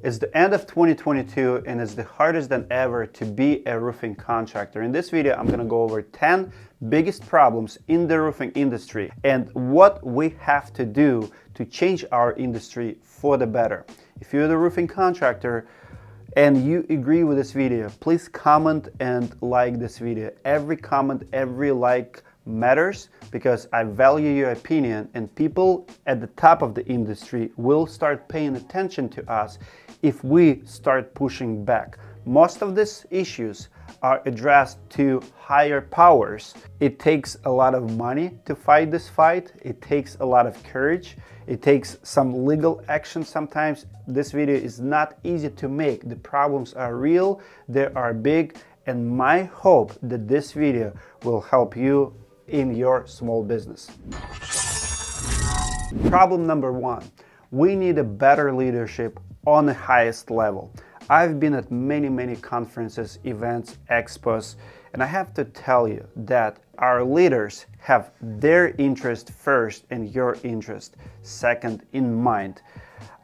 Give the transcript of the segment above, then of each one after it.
It's the end of 2022 and it's the hardest than ever to be a roofing contractor. In this video, I'm gonna go over 10 biggest problems in the roofing industry and what we have to do to change our industry for the better. If you're the roofing contractor and you agree with this video, please comment and like this video. Every comment, every like matters because I value your opinion, and people at the top of the industry will start paying attention to us if we start pushing back. Most of these issues are addressed to higher powers. It takes a lot of money to fight this fight. It takes a lot of courage. It takes some legal action sometimes. This video is not easy to make. The problems are real, they are big, and my hope that this video will help you in your small business. Problem number one, we need a better leadership on the highest level. I've been at many conferences, events, expos, and I have to tell you that our leaders have their interest first and your interest second in mind.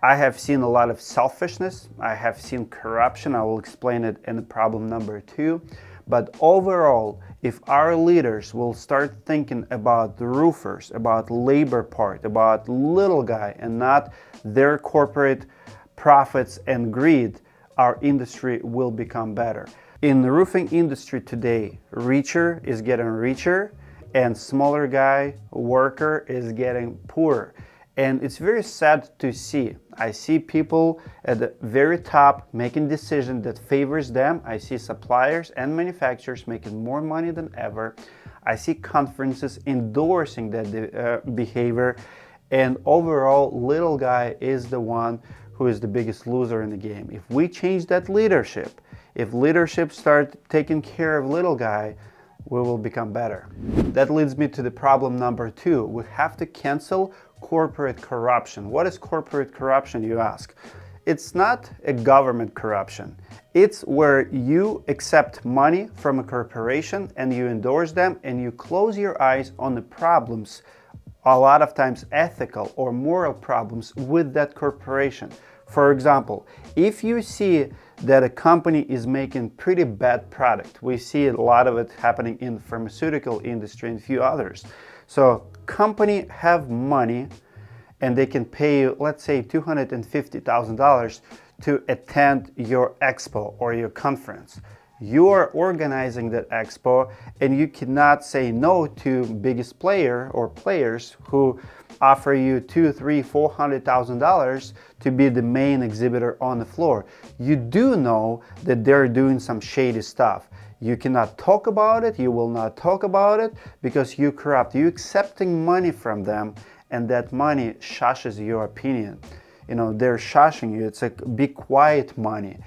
I have seen a lot of selfishness, I have seen corruption, I will explain it in problem number two. But overall, if our leaders will start thinking about the roofers, about labor part, about little guy and not their corporate profits and greed, our industry will become better. In the roofing industry today, richer is getting richer and smaller guy, worker is getting poorer. And it's very sad to see. I see people at the very top making decisions that favors them. I see suppliers and manufacturers making more money than ever. I see conferences endorsing that behavior. And overall, little guy is the one who is the biggest loser in the game. If we change that leadership, if leadership start taking care of little guy, we will become better. That leads me to the problem number two. We have to cancel corporate corruption. What is corporate corruption, you ask? It's not a government corruption. It's where you accept money from a corporation and you endorse them and you close your eyes on the problems, a lot of times ethical or moral problems with that corporation. For example, if you see that a company is making pretty bad product, we see a lot of it happening in the pharmaceutical industry and a few others. So company have money and they can pay you, let's say $250,000 to attend your expo or your conference. You are organizing that expo and you cannot say no to biggest player or players who offer you $200,000, $300,000, $400,000 to be the main exhibitor on the floor. You do know that they're doing some shady stuff. You cannot talk about it, you will not talk about it because you're corrupt. You're accepting money from them and that money shushes your opinion. You know, they're shushing you. It's like be quiet money.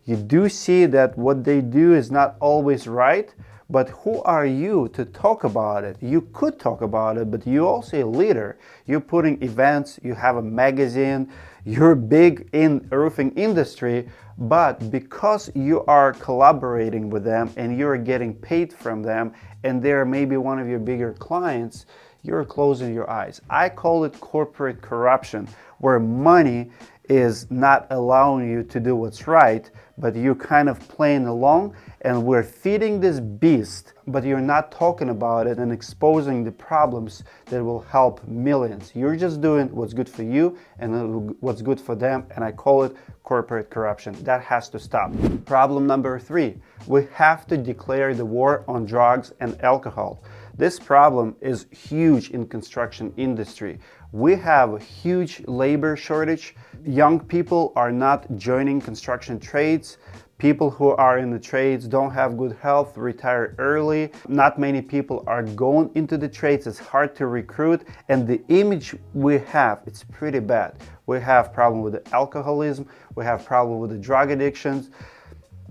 You do see that what they do is not always right, but who are you to talk about it? You could talk about it, but you're also a leader. You're putting events, you have a magazine, you're big in roofing industry, but because you are collaborating with them and you're getting paid from them and they're maybe one of your bigger clients, you're closing your eyes. I call it corporate corruption, where money is not allowing you to do what's right, but you're kind of playing along and we're feeding this beast, but you're not talking about it and exposing the problems that will help millions. You're just doing what's good for you and what's good for them, and I call it corporate corruption. That has to stop. Problem number three, we have to declare the war on drugs and alcohol. This problem is huge in construction industry. We have a huge labor shortage. Young people are not joining construction trades. People who are in the trades don't have good health, retire early. Not many people are going into the trades. It's hard to recruit. And the image we have, it's pretty bad. We have problem with the alcoholism. We have problem with the drug addictions.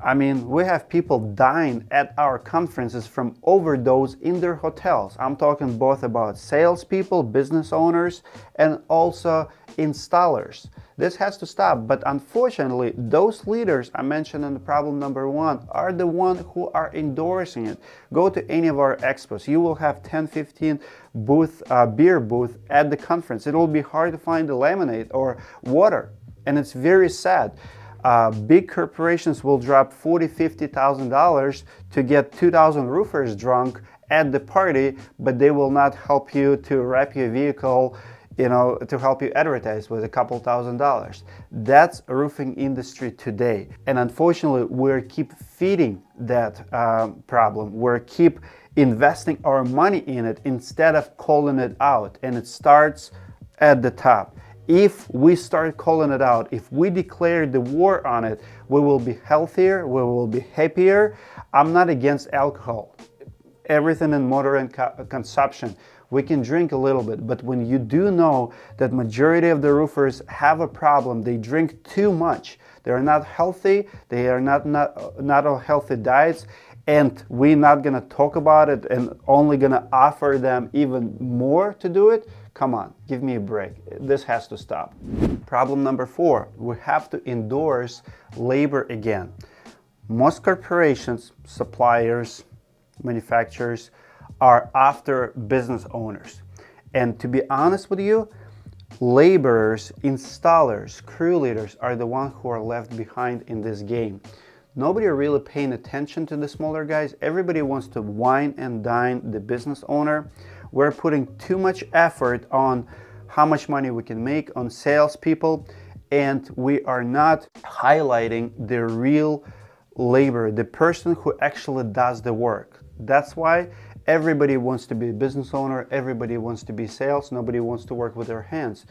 I mean, we have people dying at our conferences from overdose in their hotels. I'm talking both about salespeople, business owners, and also installers. This has to stop, but unfortunately, those leaders I mentioned in the problem number one are the ones who are endorsing it. Go to any of our expos. You will have 10, 15 beer booth at the conference. It will be hard to find the lemonade or water, and it's very sad. Big corporations will drop $40,000-$50,000 to get 2,000 roofers drunk at the party, but they will not help you to wrap your vehicle, to help you advertise with a couple $1,000s. That's a roofing industry today. And unfortunately, we keep feeding that problem. We keep investing our money in it instead of calling it out. And it starts at the top. If we start calling it out, if we declare the war on it, we will be healthier, we will be happier. I'm not against alcohol. Everything in moderate consumption. We can drink a little bit, but when you do know that majority of the roofers have a problem, they drink too much, they are not healthy, they are not on healthy diets, and we're not gonna talk about it and only gonna offer them even more to do it, come on, give me a break. This has to stop. Problem number 4, we have to endorse labor again. Most corporations, suppliers, manufacturers are after business owners. And to be honest with you, laborers, installers, crew leaders are the ones who are left behind in this game. Nobody really paying attention to the smaller guys. Everybody wants to wine and dine the business owner. We're putting too much effort on how much money we can make on salespeople, and we are not highlighting the real labor, the person who actually does the work. That's why everybody wants to be a business owner, everybody wants to be sales, nobody wants to work with their hands.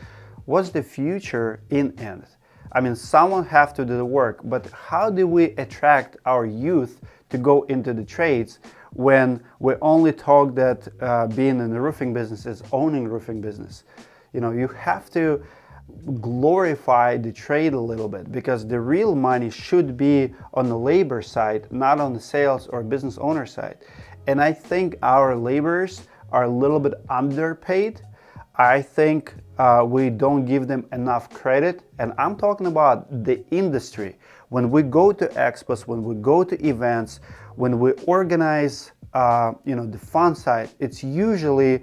What's the future in it? I mean, someone have to do the work, but how do we attract our youth to go into the trades when we only talk that being in the roofing business is owning roofing business? You have to glorify the trade a little bit, because the real money should be on the labor side, not on the sales or business owner side. And I think our laborers are a little bit underpaid. I think we don't give them enough credit. And I'm talking about the industry. When we go to expos, when we go to events, when we organize the fun side, it's usually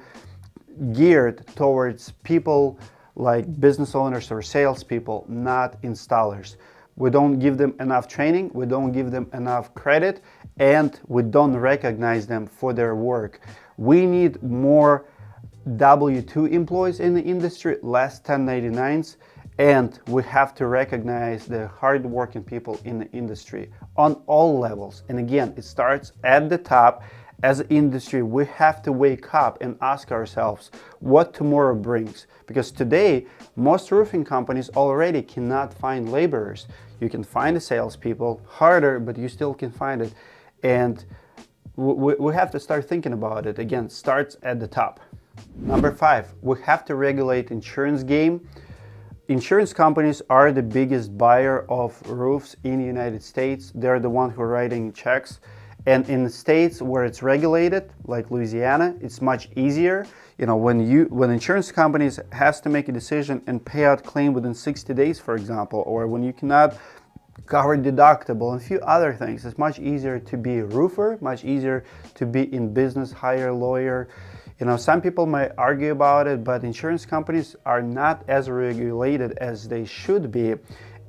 geared towards people like business owners or salespeople, not installers. We don't give them enough training, we don't give them enough credit, and we don't recognize them for their work. We need more W-2 employees in the industry, less 1099s, and we have to recognize the hard-working people in the industry on all levels. And again, it starts at the top. As an industry, we have to wake up and ask ourselves what tomorrow brings. Because today, most roofing companies already cannot find laborers. You can find the salespeople, harder, but you still can find it. And we have to start thinking about it. Again, starts at the top. Number 5, we have to regulate insurance game. Insurance companies are the biggest buyer of roofs in the United States. They're the ones who are writing checks. And in the states where it's regulated, like Louisiana, it's much easier. When insurance companies has to make a decision and pay out claim within 60 days, for example, or when you cannot cover deductible and a few other things, it's much easier to be a roofer, much easier to be in business, hire a lawyer. Some people might argue about it, but insurance companies are not as regulated as they should be,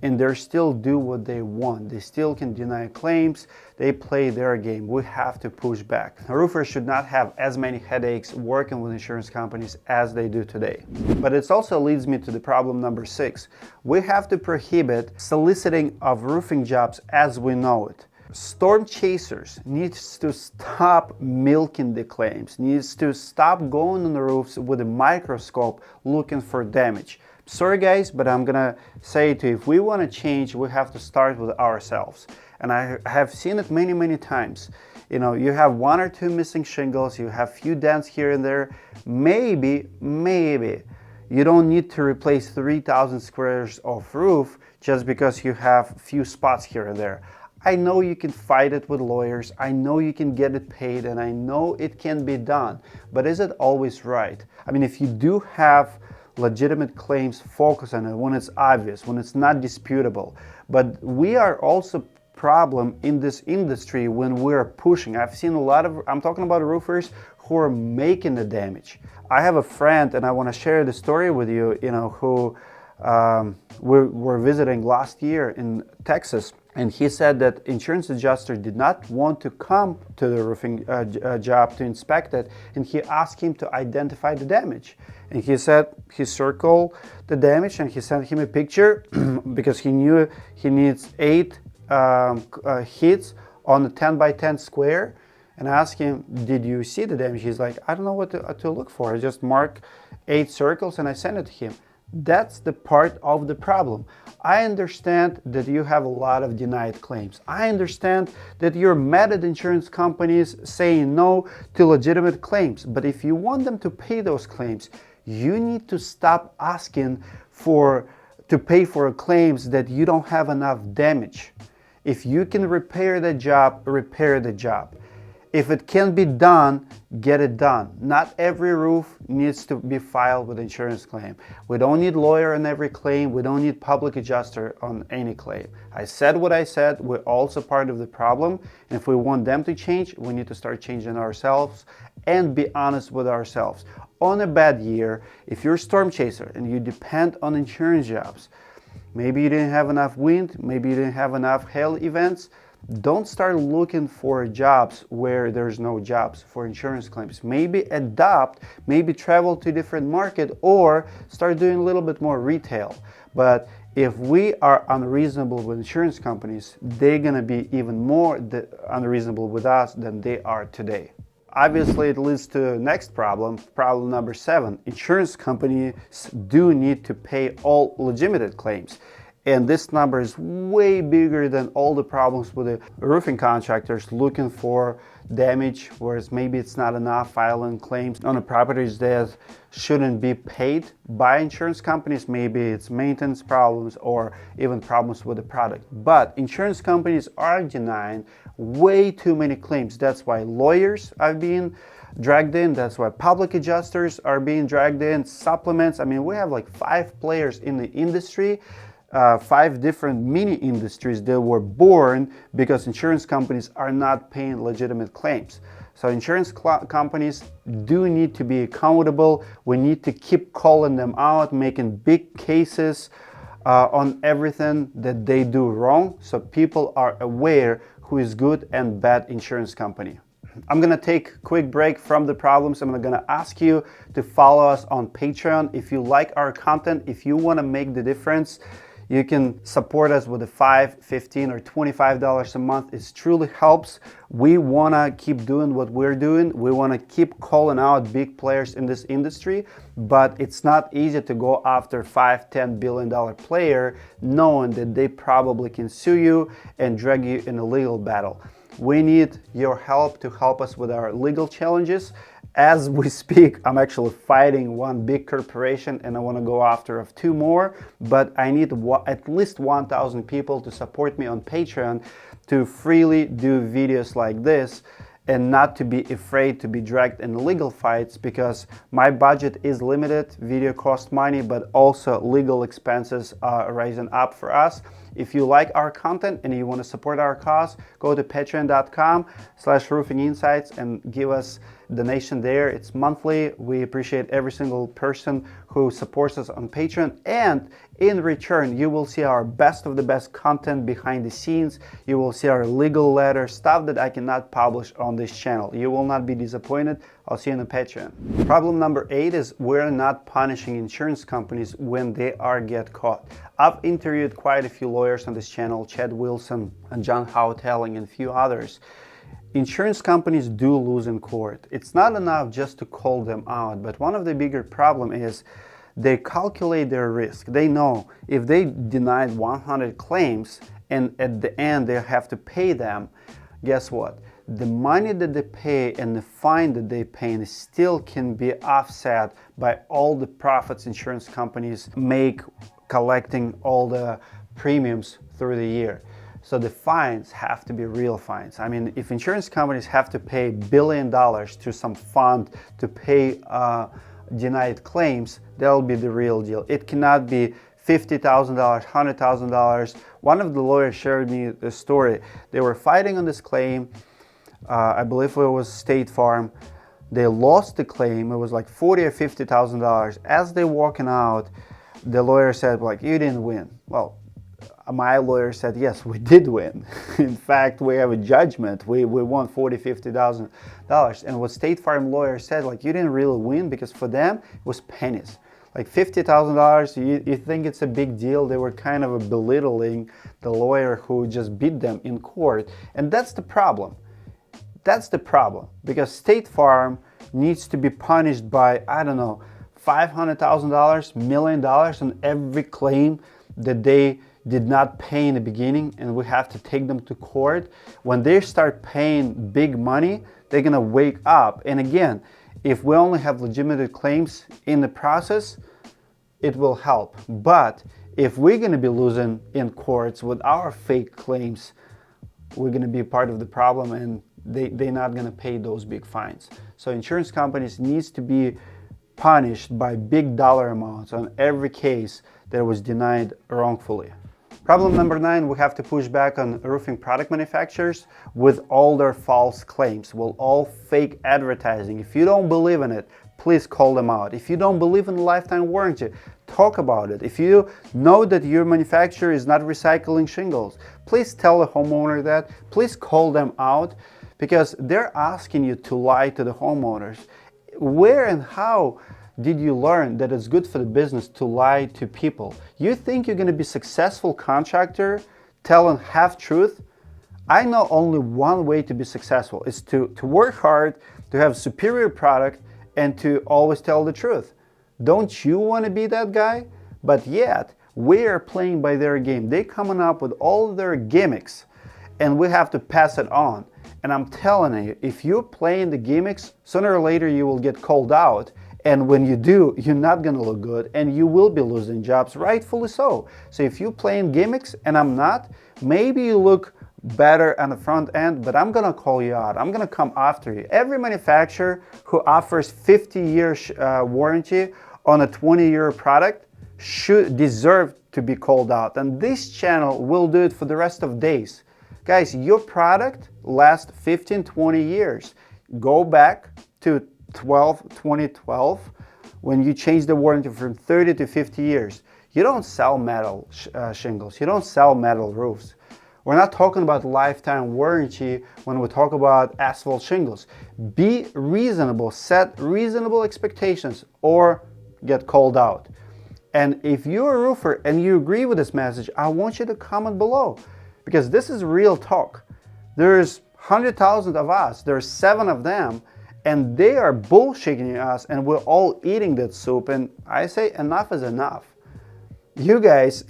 and they still do what they want. They still can deny claims. They play their game. We have to push back. Roofers should not have as many headaches working with insurance companies as they do today. But it also leads me to the problem number 6. We have to prohibit soliciting of roofing jobs as we know it. Storm chasers needs to stop milking the claims, needs to stop going on the roofs with a microscope looking for damage. Sorry guys, but I'm gonna say to you, if we want to change, we have to start with ourselves. And I have seen it many times. You have 1 or 2 missing shingles, you have few dents here and there. Maybe you don't need to replace 3,000 squares of roof just because you have few spots here and there. I know you can fight it with lawyers, I know you can get it paid, and I know it can be done. But is it always right? I mean, if you do have legitimate claims, focus on it when it's obvious, when it's not disputable. But we are also problem in this industry when we're pushing. I've seen a lot of, I'm talking about roofers who are making the damage. I have a friend, and I want to share the story with you, who we were visiting last year in Texas, and he said that insurance adjuster did not want to come to the roofing job to inspect it, and he asked him to identify the damage. And he said he circled the damage and he sent him a picture because he knew he needs 8 hits on a 10 by 10 square. And I asked him, did you see the damage? He's like, I don't know what to look for. I just mark 8 circles and I sent it to him. That's the part of the problem. I understand that you have a lot of denied claims. I understand that you're mad at insurance companies saying no to legitimate claims. But if you want them to pay those claims, you need to stop asking to pay for claims that you don't have enough damage. If you can repair the job, repair the job. If it can be done, get it done. Not every roof needs to be filed with insurance claim. We don't need lawyer on every claim. We don't need public adjuster on any claim. I said what I said. We're also part of the problem. And if we want them to change, we need to start changing ourselves and be honest with ourselves. On a bad year, if you're a storm chaser and you depend on insurance jobs, maybe you didn't have enough wind, maybe you didn't have enough hail events, don't start looking for jobs where there's no jobs for insurance claims. Maybe adopt, maybe travel to a different market, or start doing a little bit more retail. But if we are unreasonable with insurance companies, they're gonna be even more unreasonable with us than they are today. Obviously, it leads to the next problem number 7. Insurance companies do need to pay all legitimate claims. And this number is way bigger than all the problems with the roofing contractors looking for damage, whereas maybe it's not enough filing claims on the properties that shouldn't be paid by insurance companies. Maybe it's maintenance problems or even problems with the product. But insurance companies are denying way too many claims. That's why lawyers are being dragged in. That's why public adjusters are being dragged in. Supplements. I mean, we have like 5 players in the industry. 5 different mini industries that were born because insurance companies are not paying legitimate claims. So insurance companies do need to be accountable. We need to keep calling them out, making big cases on everything that they do wrong, so people are aware who is good and bad insurance company. I'm gonna take a quick break from the problems. I'm gonna ask you to follow us on Patreon. If you like our content, if you wanna make the difference, you can support us with a $5, $15, or $25 a month. It truly helps. We want to keep doing what we're doing. We want to keep calling out big players in this industry, but it's not easy to go after $5, $10 billion player knowing that they probably can sue you and drag you in a legal battle. We need your help to help us with our legal challenges. As we speak, I'm actually fighting one big corporation and I want to go after 2 more, but I need at least 1,000 people to support me on Patreon to freely do videos like this and not to be afraid to be dragged in legal fights, because my budget is limited. Video costs money, but also legal expenses are rising up for us. If you like our content and you want to support our cause, go to patreon.com/roofinginsights and give us donation there. It's monthly. We appreciate every single person who supports us on Patreon, and in return you will see our best of the best content behind the scenes. You will see our legal letter, stuff that I cannot publish on this channel. You will not be disappointed. I'll see you on the Patreon. Problem number 8 is we're not punishing insurance companies when they get caught. I've interviewed quite a few lawyers on this channel, Chad Wilson and John Houtelling and a few others. Insurance companies do lose in court. It's not enough just to call them out, but one of the bigger problem is they calculate their risk. They know if they denied 100 claims and at the end they have to pay them, guess what? The money that they pay and the fine that they pay still can be offset by all the profits insurance companies make collecting all the premiums through the year. So the fines have to be real fines. I mean, if insurance companies have to pay $1 billion to some fund to pay denied claims, that'll be the real deal. It cannot be $50,000, $100,000. One of the lawyers shared me the story. They were fighting on this claim. I believe it was State Farm. They lost the claim. It was like $40,000 or $50,000. As they're walking out, the lawyer said, like, you didn't win. Well, my lawyer said, yes, we did win. In fact, we have a judgment. We won $40,000, $50,000. And what State Farm lawyer said, like, you didn't really win, because for them, it was pennies. Like $50,000, you think it's a big deal. They were kind of belittling the lawyer who just beat them in court. And that's the problem. That's the problem. Because State Farm needs to be punished by, I don't know, $500,000, $1 million on every claim that they did not pay in the beginning, and we have to take them to court. When they start paying big money, they're gonna wake up. And again, if we only have legitimate claims in the process, it will help. But if we're gonna be losing in courts with our fake claims, we're gonna be part of the problem, and they're not gonna pay those big fines. So insurance companies needs to be punished by big dollar amounts on every case that was denied wrongfully. Problem number 9, we have to push back on roofing product manufacturers with all their false claims, with all fake advertising. If you don't believe in it, please call them out. If you don't believe in lifetime warranty, talk about it. If you know that your manufacturer is not recycling shingles, please tell the homeowner that. Please call them out, because they're asking you to lie to the homeowners. Where and how did you learn that it's good for the business to lie to people? You think you're going to be a successful contractor telling half-truth? I know only one way to be successful. Is to work hard, to have superior product, and to always tell the truth. Don't you want to be that guy? But yet, we are playing by their game. They're coming up with all their gimmicks, and we have to pass it on. And I'm telling you, if you're playing the gimmicks, sooner or later you will get called out. And when you do, you're not gonna look good, and you will be losing jobs, rightfully so. So if you're playing gimmicks and I'm not, maybe you look better on the front end, but I'm gonna call you out. I'm gonna come after you. Every manufacturer who offers 50-year warranty on a 20-year product should deserve to be called out. And this channel will do it for the rest of days. Guys, your product lasts 15, 20 years. Go back to 2012, when you change the warranty from 30 to 50 years. You don't sell metal shingles. You don't sell metal roofs. We're not talking about lifetime warranty when we talk about asphalt shingles. Be reasonable. Set reasonable expectations or get called out. And if you're a roofer and you agree with this message, I want you to comment below, because this is real talk. There's 100,000 of us. There's 7 of them. And they are bullshitting us, and we're all eating that soup. And I say enough is enough. You guys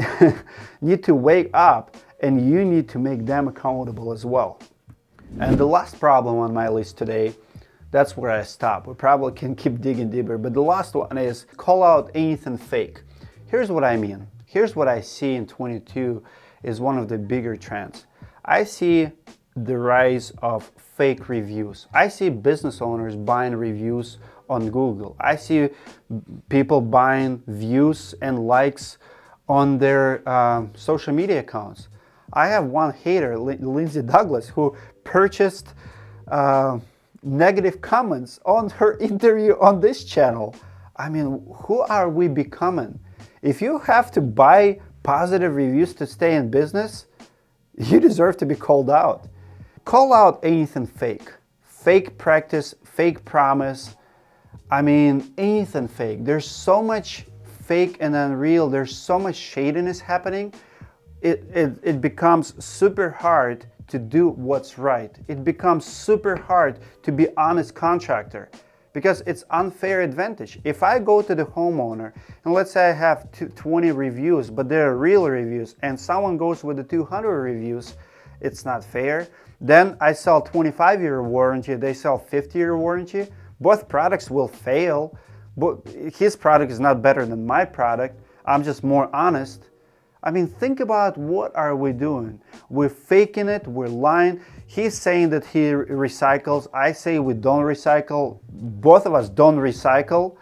need to wake up, and you need to make them accountable as well. And the last problem on my list today, that's where I stop. We probably can keep digging deeper, but the last one is call out anything fake. Here's what I mean. Here's what I see in 22 is one of the bigger trends. I see the rise of fake reviews. I see business owners buying reviews on Google. I see people buying views and likes on their social media accounts. I have one hater, Lindsay Douglas, who purchased negative comments on her interview on this channel. I mean, who are we becoming? If you have to buy positive reviews to stay in business, you deserve to be called out. Call out anything fake. Fake practice, fake promise. I mean, anything fake. There's so much fake and unreal. There's so much shadiness happening. It becomes super hard to do what's right. It becomes super hard to be honest contractor, because it's unfair advantage. If I go to the homeowner and let's say I have 20 reviews, but they're real reviews, and someone goes with the 200 reviews, it's not fair. Then I sell 25-year warranty, they sell 50-year warranty. Both products will fail, but his product is not better than my product. I'm just more honest. I mean, think about what are we doing? We're faking it, we're lying. He's saying that he recycles. I say we don't recycle. Both of us don't recycle.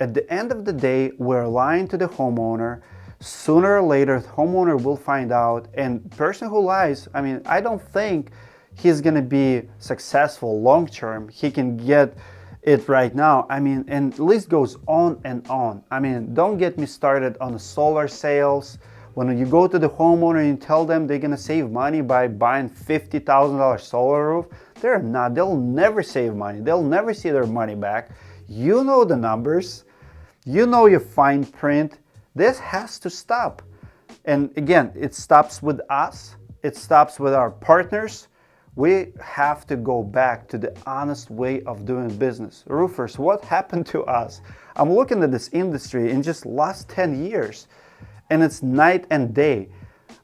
At the end of the day, we're lying to the homeowner. Sooner or later, the homeowner will find out. And the person who lies, I mean, I don't think he's going to be successful long term. He can get it right now. I mean, and the list goes on and on. I mean, don't get me started on the solar sales. When you go to the homeowner and you tell them they're gonna save money by buying $50,000 solar roof, they're not. They'll never save money. They'll never see their money back. You know the numbers. You know your fine print. This has to stop. And again, it stops with us. It stops with our partners. We have to go back to the honest way of doing business. Roofers, what happened to us? I'm looking at this industry in just last 10 years, and it's night and day.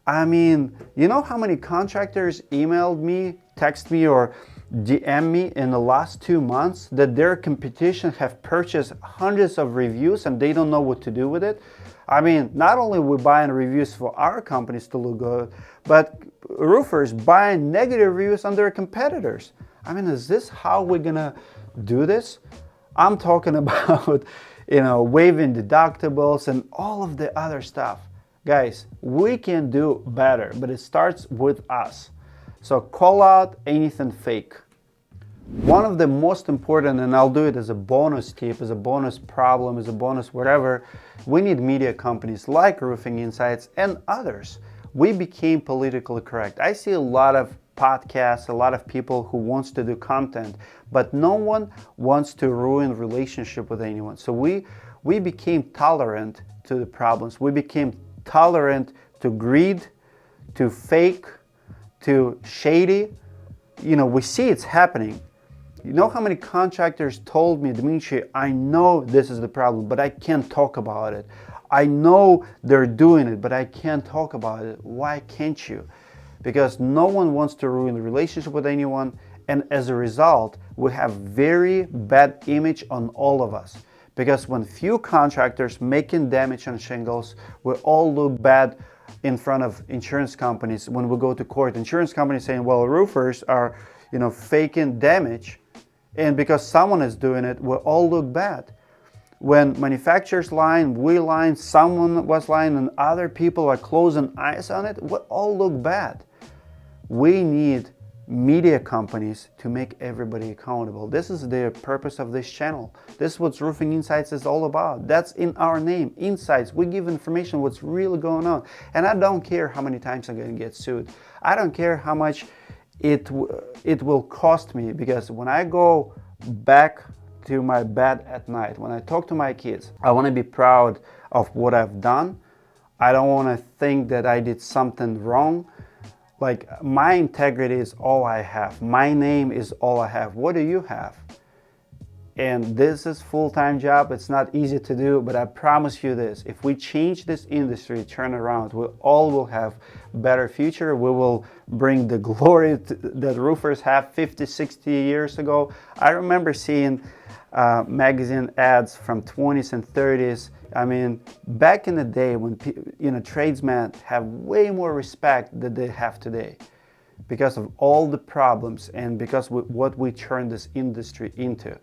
I mean, you know how many contractors emailed me, text me, or DM me in the last 2 months that their competition have purchased hundreds of reviews and they don't know what to do with it? I mean, not only we buying reviews for our companies to look good, but roofers buying negative reviews on their competitors. I mean, is this how we're gonna do this? I'm talking about, waiving deductibles and all of the other stuff. Guys, we can do better, but it starts with us. So call out anything fake. One of the most important, and I'll do it as a bonus tip, as a bonus problem, as a bonus whatever, we need media companies like Roofing Insights and others. We became politically correct. I see a lot of podcasts, a lot of people who wants to do content, but no one wants to ruin relationship with anyone. So we became tolerant to the problems. We became tolerant to greed, to fake, to shady. We see it's happening. You know how many contractors told me, Dmitry, I know this is the problem, but I can't talk about it. I know they're doing it, but I can't talk about it. Why can't you? Because no one wants to ruin the relationship with anyone, and as a result, we have very bad image on all of us. Because when few contractors making damage on shingles, we all look bad in front of insurance companies. When we go to court, insurance companies saying, well, roofers are, faking damage. And because someone is doing it, we all look bad. When manufacturers lying, we lying, someone was lying, and other people are closing eyes on it, we all look bad. We need media companies to make everybody accountable. This is the purpose of this channel. This is what Roofing Insights is all about. That's in our name, Insights. We give information what's really going on. And I don't care how many times I'm going to get sued. I don't care how much it will cost me, because when I go back to my bed at night, when I talk to my kids, I want to be proud of what I've done. I don't want to think that I did something wrong. Like, my integrity is all I have. My name is all I have. What do you have? And this is full-time job. It's not easy to do, but I promise you this. If we change this industry, turn around, we all will have better future. We will bring the glory that roofers have 50, 60 years ago. I remember seeing magazine ads from 20s and 30s. I mean, back in the day when tradesmen have way more respect than they have today, because of all the problems and because of what we turned this industry into.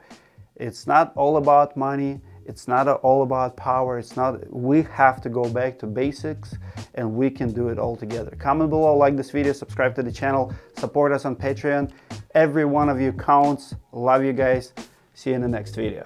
It's not all about money. It's not all about power. We have to go back to basics, and we can do it all together. Comment below, like this video, subscribe to the channel, support us on Patreon. Every one of you counts. Love you guys. See you in the next video.